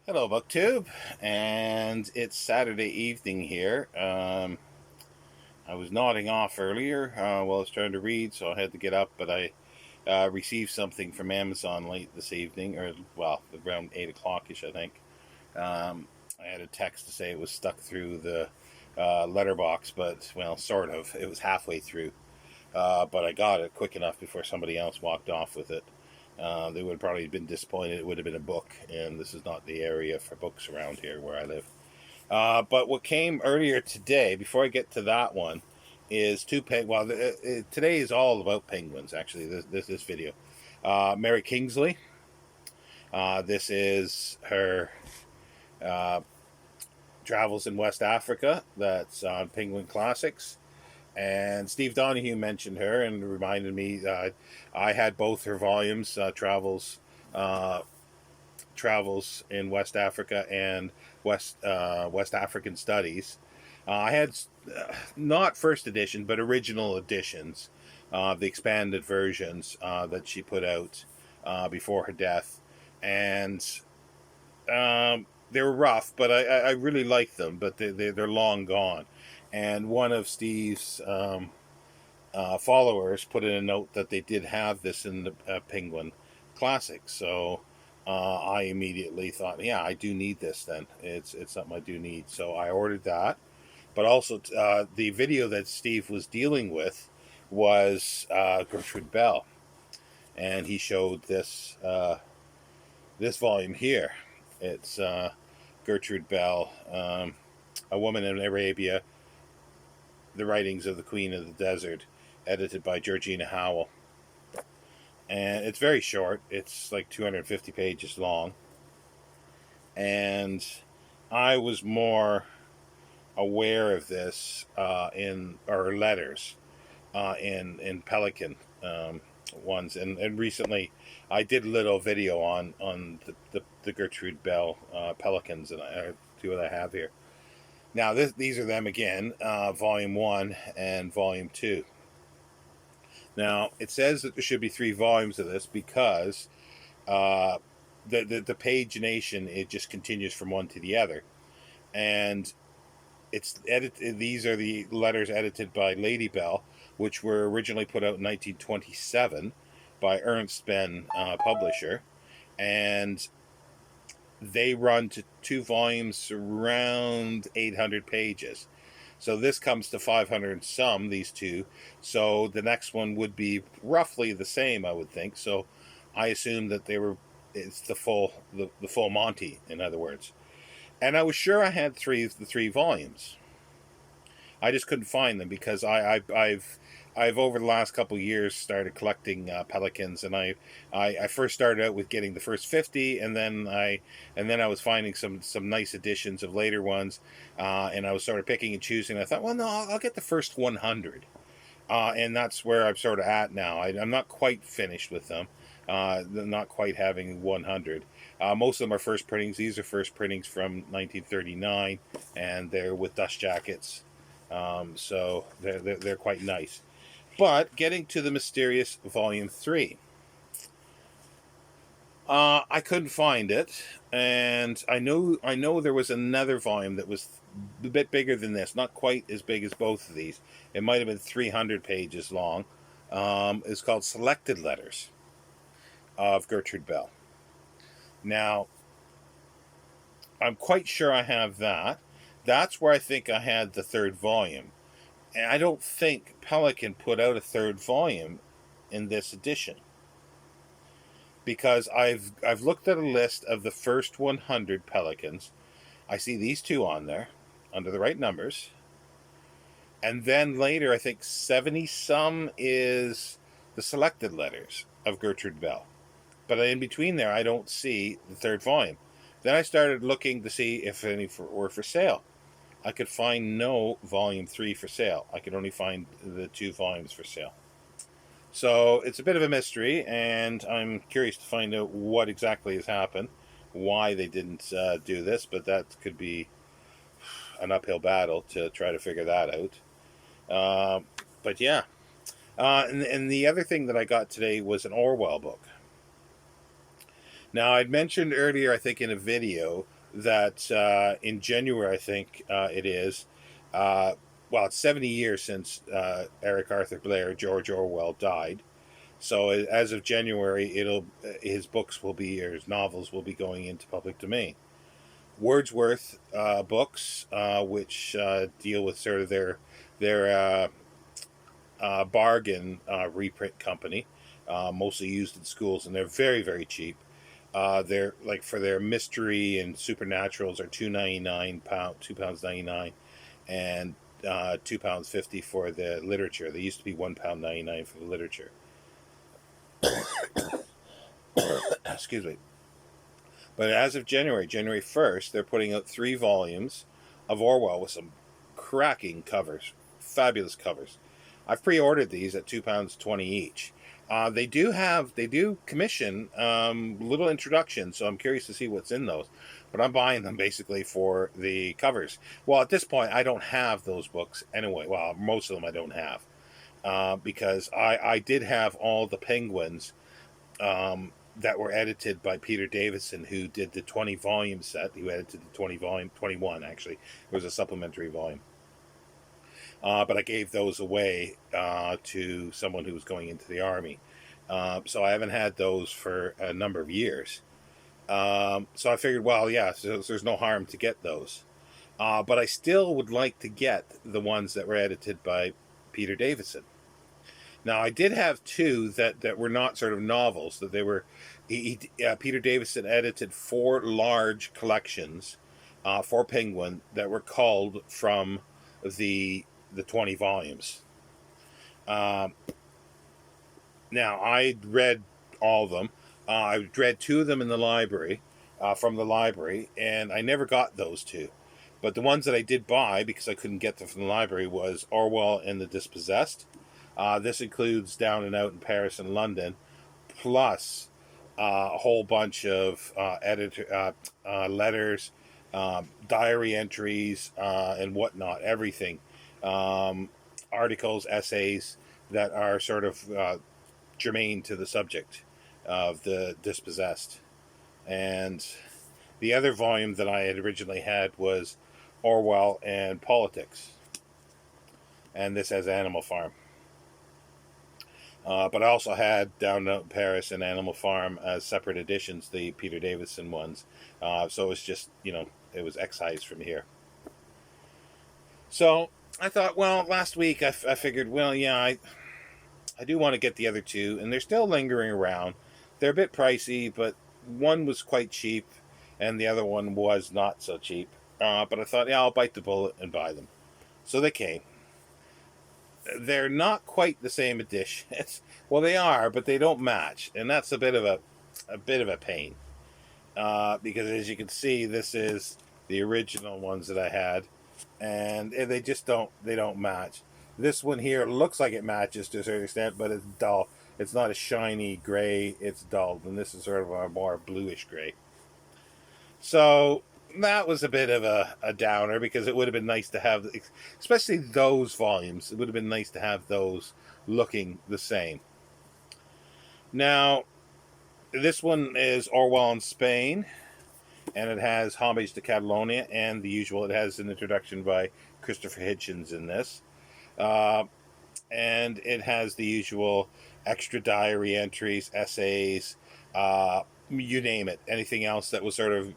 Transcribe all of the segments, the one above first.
Hello, BookTube, and it's Saturday evening here. I was nodding off earlier while I was trying to read, so I had to get up. But I received something from Amazon late this evening, or well, around 8 o'clock ish, I think. I had a text to say it was stuck through the letterbox, but well, sort of. It was halfway through, but I got it quick enough before somebody else walked off with it. They would have probably been disappointed. It would have been a book, and this is not the area for books around here where I live. But what came earlier today, before I get to that one, is Well, today is all about penguins. Actually, this video. Mary Kingsley. This is her uh, travels in West Africa. That's on Penguin Classics. And Steve Donahue mentioned her and reminded me I had both her volumes, uh, travels in West Africa and West African Studies. I had not first edition, but original editions, the expanded versions that she put out before her death, and they were rough, but I really liked them. But they're long gone, and one of Steve's followers put in a note that they did have this in the Penguin Classic. So I immediately thought, yeah, I do need this. Then it's something I do need. So I ordered that. But also the video that Steve was dealing with was Gertrude Bell, and he showed this volume here. It's Gertrude Bell, a woman in Arabia, the writings of the Queen of the Desert, edited by Georgina Howell. And it's very short. It's like 250 pages long. And I was more aware of this in our letters in Pelican ones, and recently I did a little video on the Gertrude Bell Pelicans, and I see what I have here. Now these are them again, Volume One and Volume Two. Now it says that there should be three volumes of this because uh, the pagination, it just continues from one to the other, and these are the letters edited by Lady Bell, which were originally put out in 1927 by Ernst Ben publisher, and they run to two volumes around 800 pages. So this comes to 500 and some, these two. So the next one would be roughly the same, I would think. So I assume that it's the full Monty, in other words. And I was sure I had the three volumes. I just couldn't find them because I've over the last couple of years started collecting Pelicans, and I first started out with getting the first 50, and then I was finding some nice editions of later ones, and I was sort of picking and choosing. I thought, well, no, I'll get the first 100, and that's where I'm sort of at now. I'm not quite finished with them. Not quite having 100. Most of them are first printings. These are first printings from 1939, and they're with dust jackets. So they're quite nice. But getting to the mysterious Volume 3, I couldn't find it, and I know there was another volume that was a bit bigger than this, not quite as big as both of these. It might have been 300 pages long. It's called Selected Letters of Gertrude Bell. Now, I'm quite sure I have that. That's where I think I had the third volume. And I don't think Pelican put out a third volume in this edition, because I've looked at a list of the first 100 Pelicans. I see these two on there under the right numbers. And then later, I think 70 some is the selected letters of Gertrude Bell. But in between there, I don't see the third volume. Then I started looking to see if any were for sale. I could find no volume 3 for sale. I could only find the two volumes for sale. So it's a bit of a mystery, and I'm curious to find out what exactly has happened, why they didn't do this, but that could be an uphill battle to try to figure that out. Uh, but yeah. And the other thing that I got today was an Orwell book. Now, I'd mentioned earlier, I think, in a video that in January, I think it is, uh, well, it's 70 years since Eric Arthur Blair, George Orwell, died. So as of January, it'll his books will be, or his novels will be going into public domain. Wordsworth books, which deal with sort of their bargain reprint company, mostly used in schools, and they're very very cheap. They're like for their mystery and supernaturals are £2.99, £2.99, and £2.50 for the literature. They used to be £1.99 for the literature. Excuse me. But as of January 1st, they're putting out 3 volumes of Orwell with some cracking covers, fabulous covers. I've pre-ordered these at £2.20 each. They do commission little introductions, so I'm curious to see what's in those. But I'm buying them basically for the covers. Well, at this point, I don't have those books anyway. Well, most of them I don't have because I did have all the Penguins that were edited by Peter Davison, who did the 20 volume set. Who edited the 20 volume, 21 actually. It was a supplementary volume. But I gave those away to someone who was going into the army. So I haven't had those for a number of years. So I figured, well, yeah, so there's no harm to get those. But I still would like to get the ones that were edited by Peter Davison. Now, I did have 2 that were not sort of novels. That they were, Peter Davison edited 4 large collections for Penguin that were culled from the 20 volumes. Um, Now, I read all of them. I read 2 of them in the library, from the library, and I never got those 2. But the ones that I did buy, because I couldn't get them from the library, was Orwell and the Dispossessed. This includes Down and Out in Paris and London, plus a whole bunch of letters, diary entries, and whatnot, everything. Um, Articles, essays that are sort of germane to the subject of the Dispossessed. And the other volume that I had originally had was Orwell and Politics. And this has Animal Farm. But I also had Down in Paris and Animal Farm as separate editions, the Peter Davison ones. So it was just, it was excised from here. So I thought, well, last week I figured, well, yeah, I do want to get the other 2, and they're still lingering around. They're a bit pricey, but one was quite cheap, and the other one was not so cheap. But I thought, yeah, I'll bite the bullet and buy them. So they came. They're not quite the same edition. Well, they are, but they don't match, and that's a bit of a pain. Because as you can see, this is the original ones that I had, and they just don't match. This one here looks like it matches to a certain extent, but it's dull. It's not a shiny gray, it's dull, and this is sort of a more bluish gray. So that was a bit of a downer, because it would have been nice to have, especially those volumes, it would have been nice to have those looking the same. Now, this one is Orwell in Spain, and it has Homage to Catalonia, and the usual, it has an introduction by Christopher Hitchens in this. And it has the usual extra diary entries, essays, you name it, anything else that was sort of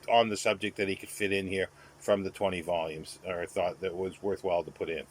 on the subject that he could fit in here from the 20 volumes, or thought that was worthwhile to put in.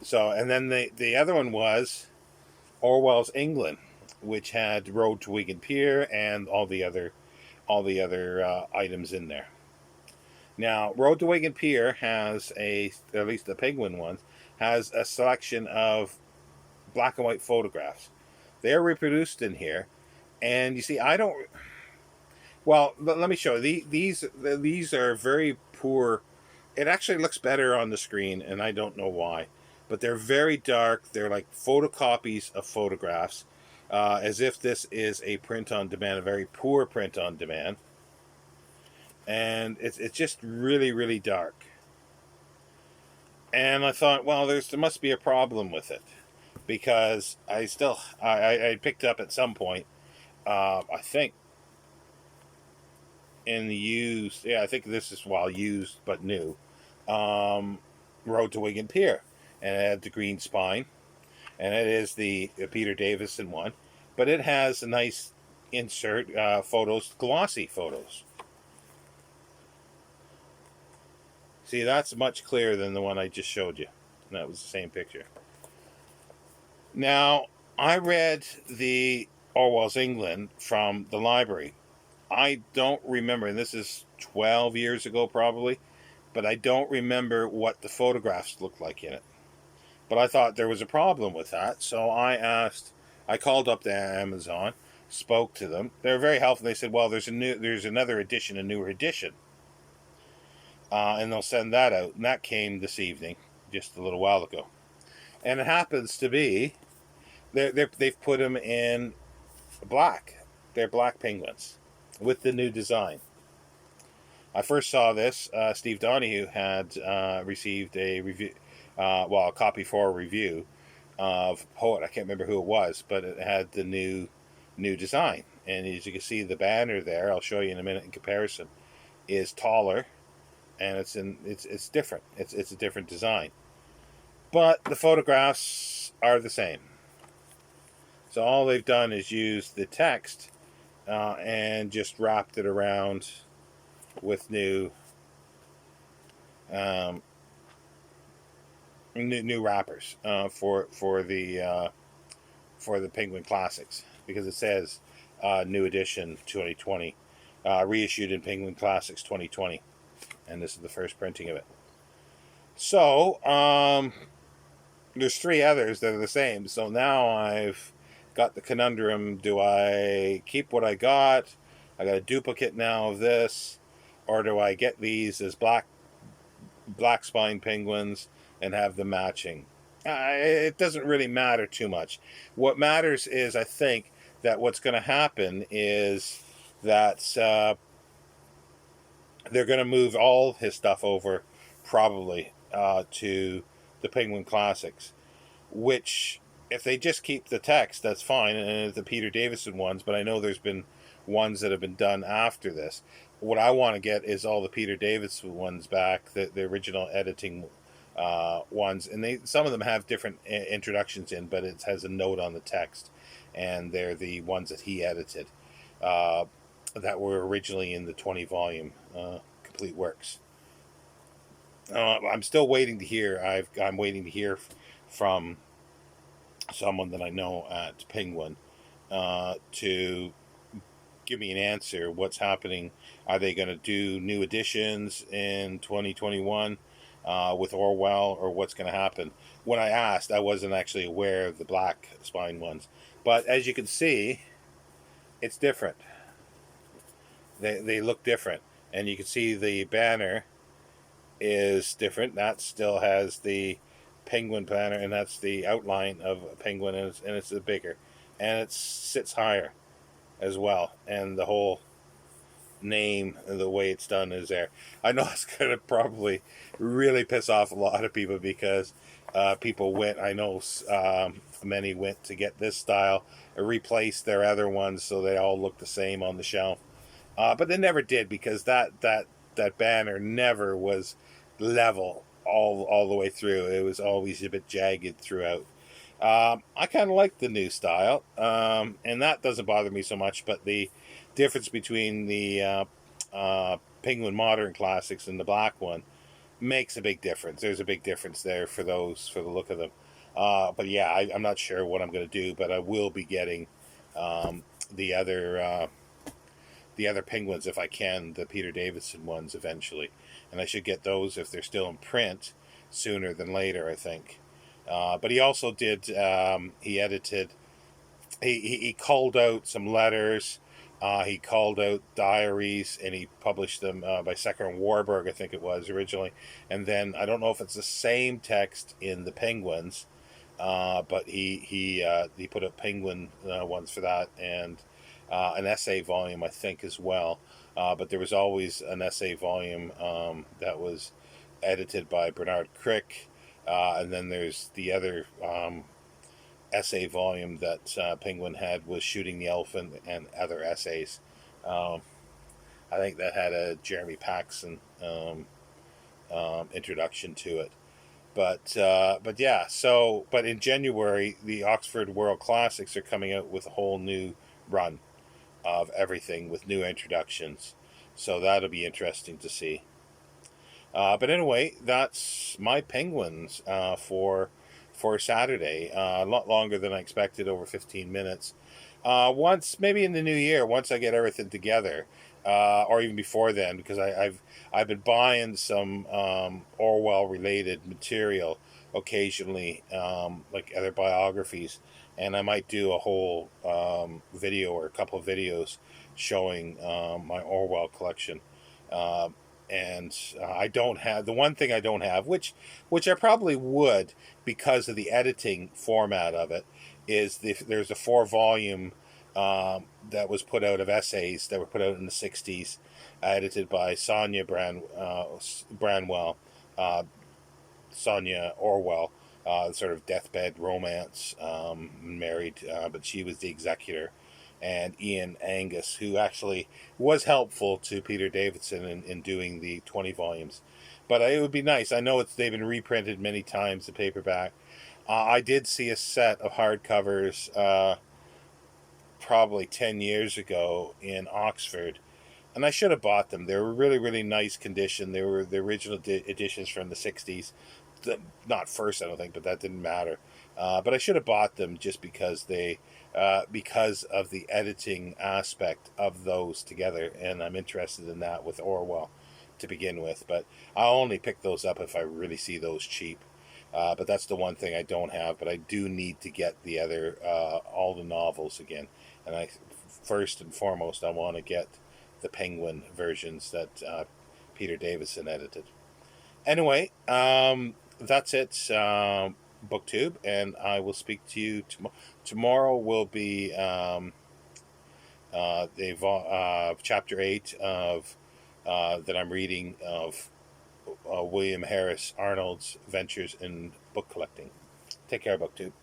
So, and then the other one was Orwell's England, which had Road to Wigan Pier and all the other items in there. Now, Road to Wigan Pier has at least the Penguin one, has a selection of black and white photographs. They're reproduced in here, and you see, I don't. Well, let me show you. These are very poor. It actually looks better on the screen, and I don't know why. But they're very dark. They're like photocopies of photographs, as if this is a print on demand, a very poor print on demand. And it's just really, really dark. And I thought, well, there must be a problem with it, because I picked up at some point, I think in the used. Yeah, I think this is used but new. Um, Road to Wigan Pier, and it had the green spine, and it is the Peter Davison one, but it has a nice insert photos, glossy photos. See, that's much clearer than the one I just showed you. That was the same picture. Now, I read the Orwell's England from the library. I don't remember, and this is 12 years ago probably, but I don't remember what the photographs looked like in it. But I thought there was a problem with that, so I called up to Amazon, spoke to them. They were very helpful. They said, "Well, there's another edition, a newer edition, and they'll send that out." And that came this evening, just a little while ago. And it happens to be they've put them in black. They're black penguins with the new design. I first saw this. Steve Donahue had received a review, a copy for a review of Poet. I can't remember who it was, but it had the new design. And as you can see, the banner there, I'll show you in a minute in comparison, is taller, and it's different. It's a different design, but the photographs are the same. So all they've done is use the text and just wrapped it around with um, new wrappers for the Penguin Classics, because it says new edition 2020, reissued in Penguin Classics 2020, and this is the first printing of it. So there's 3 others that are the same. So now I've got the conundrum: do I keep what I got? I got a duplicate now of this, or do I get these as black spine penguins and have them matching? It doesn't really matter too much. What matters is, I think, that what's going to happen is that they're going to move all his stuff over, probably, to the Penguin Classics, which, if they just keep the text, that's fine, and the Peter Davison ones, but I know there's been ones that have been done after this. What I want to get is all the Peter Davison ones back, the original editing ones, and some of them have different introductions in, but it has a note on the text, and they're the ones that he edited, that were originally in the 20 volume complete works. I'm still waiting to hear. I'm waiting to hear from someone that I know at Penguin to give me an answer. What's happening? Are they going to do new editions in 2021 with Orwell, or what's going to happen? When I asked, I wasn't actually aware of the black spine ones, but as you can see, it's different. They look different, and you can see the banner is different. That still has the penguin banner, and that's the outline of a penguin, and it's bigger, and it sits higher as well, and the whole name and the way it's done is there. I know it's going to probably really piss off a lot of people, because people went, I know many went to get this style, replaced their other ones so they all look the same on the shelf. But they never did, because that banner never was level all the way through. It was always a bit jagged throughout. I kind of like the new style, and that doesn't bother me so much. But the difference between the Penguin Modern Classics and the black one makes a big difference. There's a big difference there for the look of them. But yeah, I'm not sure what I'm going to do, but I will be getting the other penguins if I can, the Peter Davison ones eventually, and I should get those if they're still in print sooner than later, I think. But he also did. He edited. He called out some letters. He called out diaries, and he published them by Secker and Warburg, I think it was originally. And then I don't know if it's the same text in the Penguins, but he put up Penguin ones for that, and an essay volume, I think, as well. But there was always an essay volume that was edited by Bernard Crick, and then there's the other essay volume that Penguin had, was Shooting the Elephant and other essays. Um, I think that had a Jeremy Paxson introduction to it. But yeah. So, but in January, the Oxford World Classics are coming out with a whole new run of everything with new introductions. So that'll be interesting to see. But anyway, that's my Penguins for Saturday. A lot longer than I expected, over 15 minutes. Once maybe in the new year, once I get everything together, or even before then, because I've been buying some Orwell related material occasionally, like other biographies, and I might do a whole video or a couple of videos showing my Orwell collection. Um and I don't have the one thing I don't have, which I probably would because of the editing format of it, is there's a 4 volume that was put out of essays that were put out in the '60s, edited by Branwell, uh, Sonia Orwell, sort of deathbed romance, married, but she was the executor, and Ian Angus, who actually was helpful to Peter Davidson in doing the 20 volumes. But it would be nice. I know they've been reprinted many times, the paperback. I did see a set of hardcovers probably 10 years ago in Oxford, and I should have bought them. They were really, really nice condition. They were the original editions from the '60s. Not first, I don't think, but that didn't matter. But I should have bought them just because of the editing aspect of those together, and I'm interested in that with Orwell to begin with. But I'll only pick those up if I really see those cheap. But that's the one thing I don't have. But I do need to get the other all the novels again. And first and foremost, I want to get the Penguin versions that Peter Davison edited. Anyway, that's it, BookTube, and I will speak to you tomorrow. Tomorrow will be chapter 8 of that I'm reading of William Harris Arnold's ventures in book collecting. Take care, BookTube.